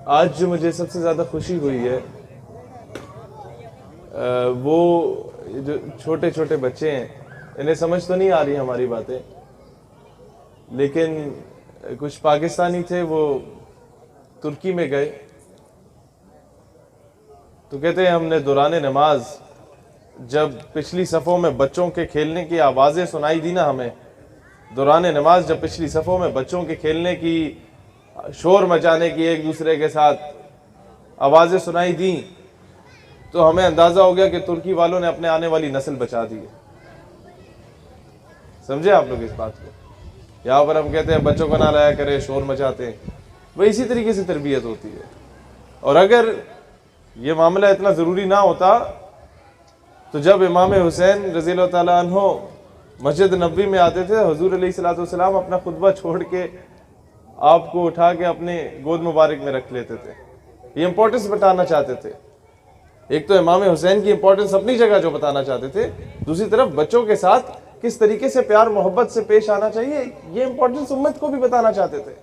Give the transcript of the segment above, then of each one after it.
آج جو مجھے سب سے زیادہ خوشی ہوئی ہے وہ جو چھوٹے چھوٹے بچے ہیں، انہیں سمجھ تو نہیں آ رہی ہماری باتیں، لیکن کچھ پاکستانی تھے، وہ ترکی میں گئے تو کہتے ہیں ہم نے دوران نماز جب پچھلی صفوں میں بچوں کے کھیلنے کی آوازیں سنائی دی نا، ہمیں دوران نماز جب پچھلی صفوں میں بچوں کے کھیلنے کی، شور مچانے کی، ایک دوسرے کے ساتھ آوازیں سنائی دیں، تو ہمیں اندازہ ہو گیا کہ ترکی والوں نے اپنے آنے والی نسل بچا دی ہے۔ سمجھے آپ لوگ اس بات کو؟ یہاں پر ہم کہتے ہیں بچوں کو نہ لایا کرے، شور مچاتے ہیں، وہ اسی طریقے سے تربیت ہوتی ہے۔ اور اگر یہ معاملہ اتنا ضروری نہ ہوتا تو جب امام حسین رضی اللہ تعالیٰ عنہ مسجد نبوی میں آتے تھے، حضور علیہ الصلوۃ والسلام اپنا خطبہ چھوڑ کے آپ کو اٹھا کے اپنے گود مبارک میں رکھ لیتے تھے۔ یہ امپورٹنس بتانا چاہتے تھے۔ ایک تو امام حسین کی امپورٹنس اپنی جگہ جو بتانا چاہتے تھے، دوسری طرف بچوں کے ساتھ کس طریقے سے پیار محبت سے پیش آنا چاہیے، یہ امپورٹنس امت کو بھی بتانا چاہتے تھے۔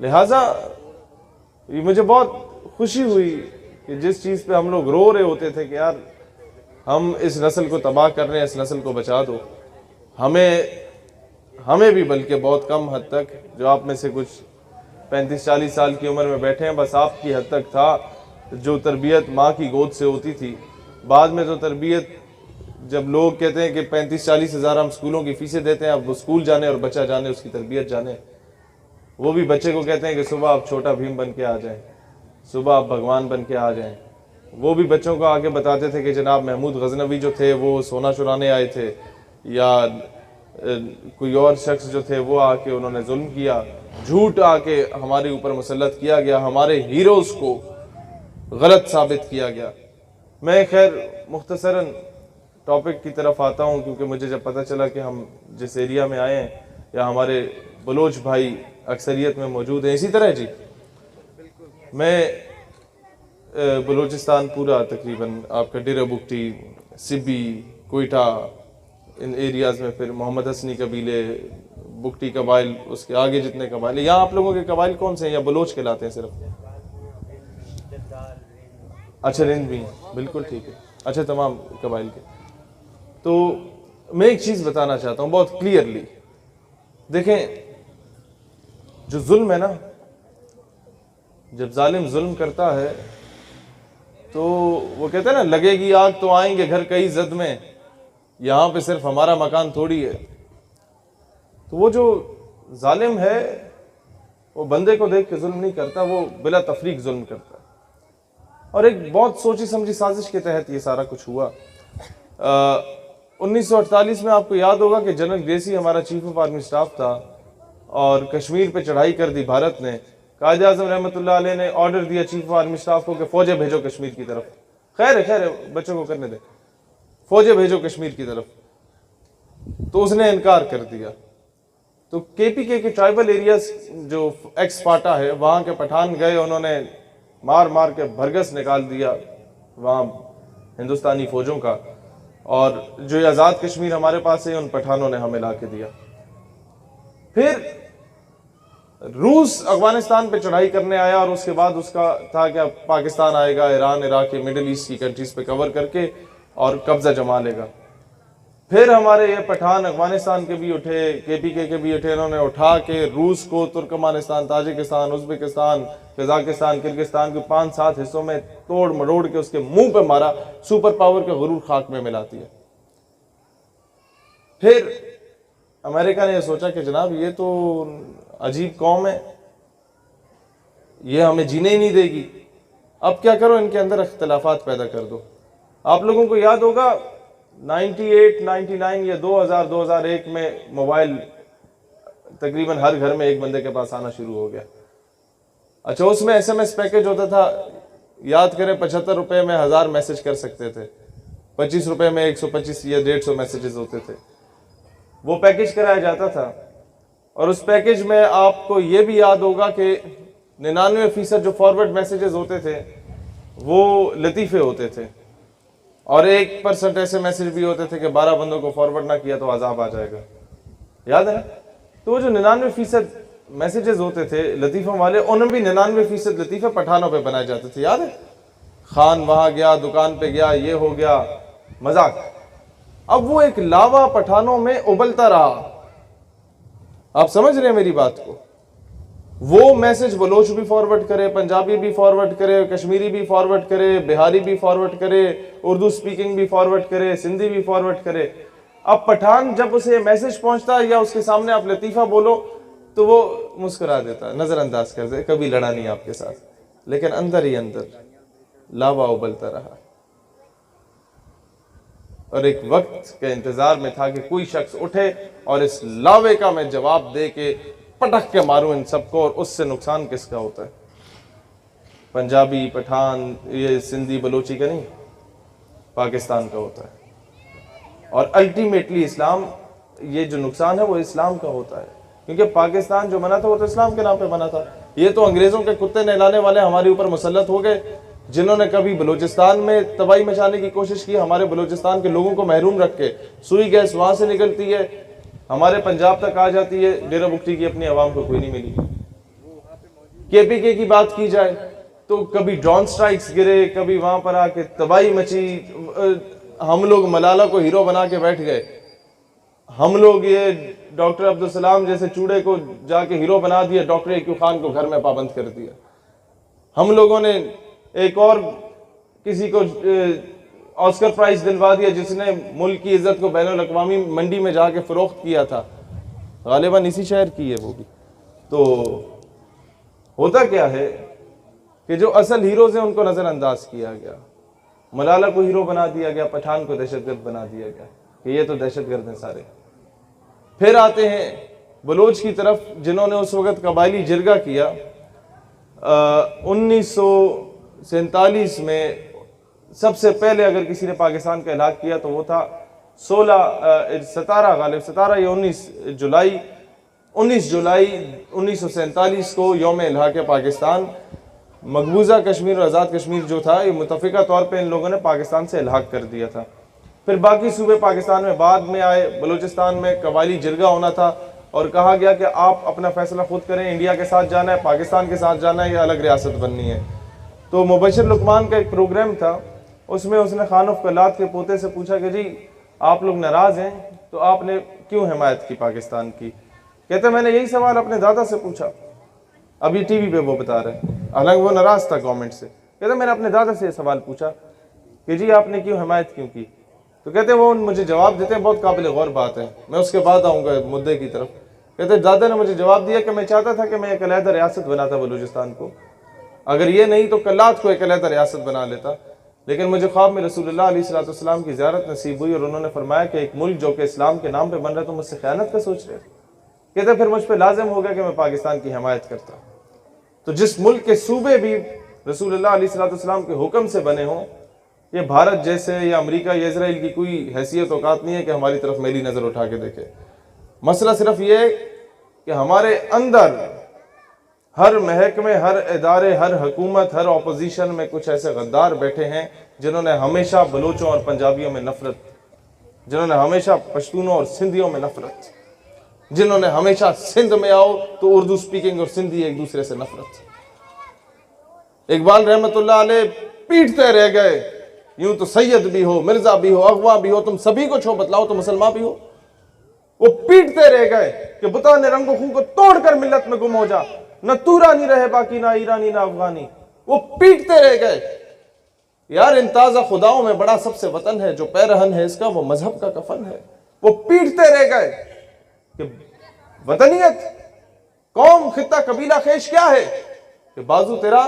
لہٰذا یہ مجھے بہت خوشی ہوئی کہ جس چیز پہ ہم لوگ رو رہے ہوتے تھے کہ یار ہم اس نسل کو تباہ کر رہے ہیں، اس نسل کو بچا دو، ہمیں بھی بلکہ بہت کم حد تک، جو آپ میں سے کچھ 35-40 سال کی عمر میں بیٹھے ہیں، بس آپ کی حد تک تھا جو تربیت ماں کی گود سے ہوتی تھی۔ بعد میں تو تربیت، جب لوگ کہتے ہیں کہ 35-40 ہزار ہم اسکولوں کی فیسیں دیتے ہیں، اب وہ اسکول جانے اور بچہ جانے، اس کی تربیت جانے، وہ بھی بچے کو کہتے ہیں کہ صبح آپ چھوٹا بھیم بن کے آ جائیں، صبح آپ بھگوان بن کے آ جائیں۔ وہ بھی بچوں کو آگے بتاتے تھے کہ جناب محمود غزنوی جو تھے وہ سونا چرانے آئے تھے، یا کوئی اور شخص جو تھے وہ آ کے انہوں نے ظلم کیا، جھوٹ آ کے ہمارے اوپر مسلط کیا گیا، ہمارے ہیروز کو غلط ثابت کیا گیا۔ میں خیر مختصراً ٹاپک کی طرف آتا ہوں، کیونکہ مجھے جب پتہ چلا کہ ہم جس ایریا میں آئے ہیں یا ہمارے بلوچ بھائی اکثریت میں موجود ہیں، اسی طرح جی میں بلوچستان پورا تقریباً آپ کا ڈیرہ بگٹی، سبی، کوئٹہ، ان ایریاز میں، پھر محمد حسنی قبیلے، بگٹی قبائل، اس کے آگے جتنے قبائل ہیں، یہاں آپ لوگوں کے قبائل کون سے ہیں یا بلوچ کہلاتے ہیں صرف؟ اچھا رند بھی، بالکل ٹھیک ہے، اچھا تمام قبائل کے۔ تو میں ایک چیز بتانا چاہتا ہوں بہت کلیئرلی، دیکھیں جو ظلم ہے نا، جب ظالم ظلم کرتا ہے تو وہ کہتے ہیں نا لگے گی آگ تو آئیں گے گھر کئی زد میں، یہاں پہ صرف ہمارا مکان تھوڑی ہے۔ تو وہ جو ظالم ہے وہ بندے کو دیکھ کے ظلم نہیں کرتا، وہ بلا تفریق ظلم کرتا ہے۔ اور ایک بہت سوچی سمجھی سازش کے تحت یہ سارا کچھ ہوا۔ 1948 میں آپ کو یاد ہوگا کہ جنرل گریسی ہمارا چیف آف آرمی سٹاف تھا، اور کشمیر پہ چڑھائی کر دی بھارت نے۔ قائد اعظم رحمۃ اللہ علیہ نے آرڈر دیا چیف آف آرمی سٹاف کو کہ فوجیں بھیجو کشمیر کی طرف۔ خیر ہے بچوں کو کرنے دیں، فوجیں بھیجو کشمیر کی طرف، تو اس نے انکار کر دیا۔ تو کے پی کے ٹرائبل ایریاز جو ایکس پاٹا ہے، وہاں کے پٹھان گئے، انہوں نے مار مار کے بھرگس نکال دیا وہاں ہندوستانی فوجوں کا، اور جو آزاد کشمیر ہمارے پاس ہے ان پٹھانوں نے ہمیں لا کے دیا۔ پھر روس افغانستان پہ چڑھائی کرنے آیا، اور اس کے بعد اس کا تھا کہ اب پاکستان آئے گا، ایران، عراق، مڈل ایسٹ کی کنٹریز پہ کور کر کے اور قبضہ جما لے گا۔ پھر ہمارے یہ پٹھان افغانستان کے بھی اٹھے، کے پی کے بھی اٹھے، انہوں نے اٹھا کے روس کو Turkmenistan, Tajikistan, Uzbekistan, Kazakhstan, Kyrgyzstan کے 5-7 حصوں میں توڑ مروڑ کے اس کے منہ پہ مارا، سپر پاور کے غرور خاک میں ملاتی ہے۔ پھر امریکہ نے یہ سوچا کہ جناب یہ تو عجیب قوم ہے، یہ ہمیں جینے ہی نہیں دے گی، اب کیا کرو، ان کے اندر اختلافات پیدا کر دو۔ آپ لوگوں کو یاد ہوگا 98، 99 یا 2001 میں موبائل تقریباً ہر گھر میں ایک بندے کے پاس آنا شروع ہو گیا۔ اچھا اس میں ایس ایم ایس پیکج ہوتا تھا، یاد کریں 75 روپے میں 1000 میسج کر سکتے تھے، 25 روپے میں 125 یا 150 میسیجز ہوتے تھے۔ وہ پیکج کرایا جاتا تھا، اور اس پیکج میں آپ کو یہ بھی یاد ہوگا کہ 99% جو فارورڈ میسیجز ہوتے تھے وہ لطیفے ہوتے تھے، اور 1% ایسے میسیج بھی ہوتے تھے کہ 12 بندوں کو فارورڈ نہ کیا تو عذاب آ جائے گا، یاد ہے نا؟ تو وہ جو 99% میسیجز ہوتے تھے لطیفوں والے، انہیں بھی 99% لطیفے پٹھانوں پہ بنائے جاتے تھے، یاد ہے؟ خان وہاں گیا، دکان پہ گیا، یہ ہو گیا، مذاق۔ اب وہ ایک لاوا پٹھانوں میں ابلتا رہا، آپ سمجھ رہے ہیں میری بات کو؟ وہ میسج بلوچ بھی فارورڈ کرے، پنجابی بھی فارورڈ کرے، کشمیری بھی فارورڈ کرے، بہاری بھی فارورڈ کرے، اردو سپیکنگ بھی فارورڈ کرے، سندھی بھی فارورڈ کرے۔ اب پٹھان جب اسے میسج پہنچتا یا اس کے سامنے آپ لطیفہ بولو تو وہ مسکرا دیتا، نظر انداز کر دے، کبھی لڑا نہیں آپ کے ساتھ، لیکن اندر ہی اندر لاوا ابلتا رہا۔ اور ایک وقت کے انتظار میں تھا کہ کوئی شخص اٹھے اور اس لاوے کا میں جواب دے کے پٹک کے ماروں ان سب کو، اور اس سے نقصان کس کا ہوتا ہے؟ پنجابی، پٹھان، یہ سندھی بلوچی کا نہیں، پاکستان کا ہوتا ہے۔ اور الٹیمیٹلی اسلام، یہ جو نقصان ہے وہ اسلام کا ہوتا ہے، کیونکہ پاکستان جو بنا تھا وہ تو اسلام کے نام پہ بنا تھا۔ یہ تو انگریزوں کے کتے نہلانے والے ہمارے اوپر مسلط ہو گئے، جنہوں نے کبھی بلوچستان میں تباہی مچانے کی کوشش کی، ہمارے بلوچستان کے لوگوں کو محروم رکھ کے۔ سوئی گیس وہاں سے نکلتی ہے، ہمارے پنجاب تک آ جاتی ہے، ڈیرہ بگٹی کی اپنی عوام کو کوئی نہیں ملی۔ KPK کی بات کی جائے تو کبھی ڈرون سٹرائکس گرے، کبھی وہاں پر آ کے تباہی مچی، ہم لوگ ملالہ کو ہیرو بنا کے بیٹھ گئے، ہم لوگ یہ ڈاکٹر عبدالسلام جیسے چوڑے کو جا کے ہیرو بنا دیا، ڈاکٹر ایکو خان کو گھر میں پابند کر دیا۔ ہم لوگوں نے ایک اور کسی کو آسکر پرائز دلوا دیا جس نے ملک کی عزت کو بین الاقوامی منڈی میں جا کے فروخت کیا تھا، غالباً اسی شہر کی ہے وہ بھی۔ تو ہوتا کیا ہے کہ جو اصل ہیروز ہیں ان کو نظر انداز کیا گیا، ملالہ کو ہیرو بنا دیا گیا، پٹھان کو دہشت گرد بنا دیا گیا کہ یہ تو دہشت گرد ہیں سارے۔ پھر آتے ہیں بلوچ کی طرف، جنہوں نے اس وقت قبائلی جرگہ کیا 1947 میں۔ سب سے پہلے اگر کسی نے پاکستان کا ہلاک کیا تو وہ تھا 17 یا 19 جولائی 1947 کو یوم الحاق پاکستان۔ مقبوضہ کشمیر اور آزاد کشمیر جو تھا، یہ متفقہ طور پہ ان لوگوں نے پاکستان سے الحاق کر دیا تھا۔ پھر باقی صوبے پاکستان میں بعد میں آئے، بلوچستان میں قبائلی جرگہ ہونا تھا اور کہا گیا کہ آپ اپنا فیصلہ خود کریں، انڈیا کے ساتھ جانا ہے، پاکستان کے ساتھ جانا ہے یا الگ ریاست بننی ہے۔ تو مبشر لقمان کا ایک پروگرام تھا، اس میں اس نے خان آف کلات کے پوتے سے پوچھا کہ جی آپ لوگ ناراض ہیں تو آپ نے کیوں حمایت کی پاکستان کی؟ کہتے میں نے یہی سوال اپنے دادا سے پوچھا، ابھی ٹی وی پہ وہ بتا رہے ہیں، حالانکہ وہ ناراض تھا گورنمنٹ سے۔ کہتے میں نے اپنے دادا سے یہ سوال پوچھا کہ جی آپ نے کیوں حمایت کیوں کی؟ تو کہتے وہ مجھے جواب دیتے ہیں، بہت قابل غور بات ہے، میں اس کے بعد آؤں گا مدعے کی طرف۔ کہتے دادا نے مجھے جواب دیا کہ میں چاہتا تھا کہ میں ایک علیحدہ ریاست بناتا بلوچستان کو، اگر یہ نہیں تو کلات کو ایک علیحدہ ریاست بنا لیتا، لیکن مجھے خواب میں رسول اللہ علیہ السلام کی زیارت نصیب ہوئی اور انہوں نے فرمایا کہ ایک ملک جو کہ اسلام کے نام پہ بن رہا ہے تو مجھ سے خیانت کا سوچ رہے۔ کہتے پھر مجھ پہ لازم ہو گیا کہ میں پاکستان کی حمایت کرتا۔ تو جس ملک کے صوبے بھی رسول اللہ علیہ السلام کے حکم سے بنے ہوں، یہ بھارت جیسے یا امریکہ یا اسرائیل کی کوئی حیثیت اوقات نہیں ہے کہ ہماری طرف میلی نظر اٹھا کے دیکھے۔ مسئلہ صرف یہ ہے کہ ہمارے اندر ہر محکمے، ہر ادارے، ہر حکومت، ہر اپوزیشن میں کچھ ایسے غدار بیٹھے ہیں جنہوں نے ہمیشہ بلوچوں اور پنجابیوں میں نفرت، جنہوں نے ہمیشہ پشتونوں اور سندھیوں میں نفرت، جنہوں نے ہمیشہ سندھ میں آؤ تو اردو سپیکنگ اور سندھی ایک دوسرے سے نفرت۔ اقبال رحمت اللہ علیہ پیٹتے رہ گئے، یوں تو سید بھی ہو، مرزا بھی ہو، اغوا بھی ہو، تم سبھی کو چھو بتلاؤ تو مسلمان بھی ہو۔ وہ پیٹتے رہ گئے کہ بتانے رنگ و خون کو توڑ کر ملت میں گم ہو جا، نہ تورانی رہے باقی، نہ ایرانی نہ افغانی۔ وہ پیٹتے رہ گئے۔ یار ان تازہ خداؤں میں بڑا سب سے وطن ہے، جو پیرہن ہے اس کا وہ مذہب کا کفن ہے۔ وہ پیٹتے رہ گئے کہ وطنیت، قوم، خطہ، قبیلہ خیش کیا ہے؟ کہ بازو تیرا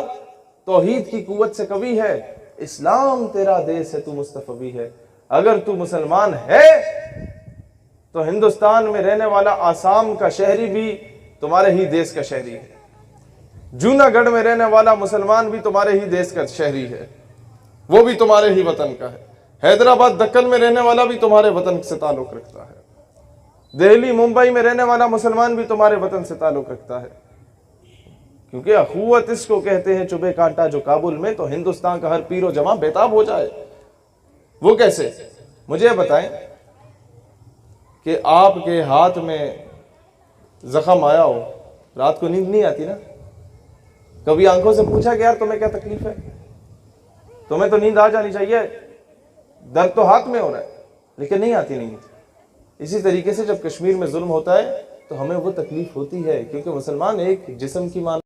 توحید کی قوت سے قوی ہے، اسلام تیرا دیس ہے، تو مصطفی ہے۔ اگر تو مسلمان ہے تو ہندوستان میں رہنے والا آسام کا شہری بھی تمہارے ہی دیس کا شہری ہے، جوناگڑھ میں رہنے والا مسلمان بھی تمہارے ہی دیس کا شہری ہے، وہ بھی تمہارے ہی وطن کا ہے، حیدرآباد دکن میں رہنے والا بھی تمہارے وطن سے تعلق رکھتا ہے، دہلی ممبئی میں رہنے والا مسلمان بھی تمہارے وطن سے تعلق رکھتا ہے، کیونکہ اخوت اس کو کہتے ہیں چبے کانٹا جو کابل میں، تو ہندوستان کا ہر پیر و جوان بیتاب ہو جائے۔ وہ کیسے؟ مجھے بتائیں کہ آپ کے ہاتھ میں زخم آیا ہو، رات کو نیند نہیں آتی نا؟ کبھی آنکھوں سے پوچھا کہ یار تمہیں کیا تکلیف ہے؟ تمہیں تو نیند آ جانی چاہیے، درد تو ہاتھ میں ہو رہا ہے لیکن نہیں آتی نیند۔ اسی طریقے سے جب کشمیر میں ظلم ہوتا ہے تو ہمیں وہ تکلیف ہوتی ہے، کیونکہ مسلمان ایک جسم کی مان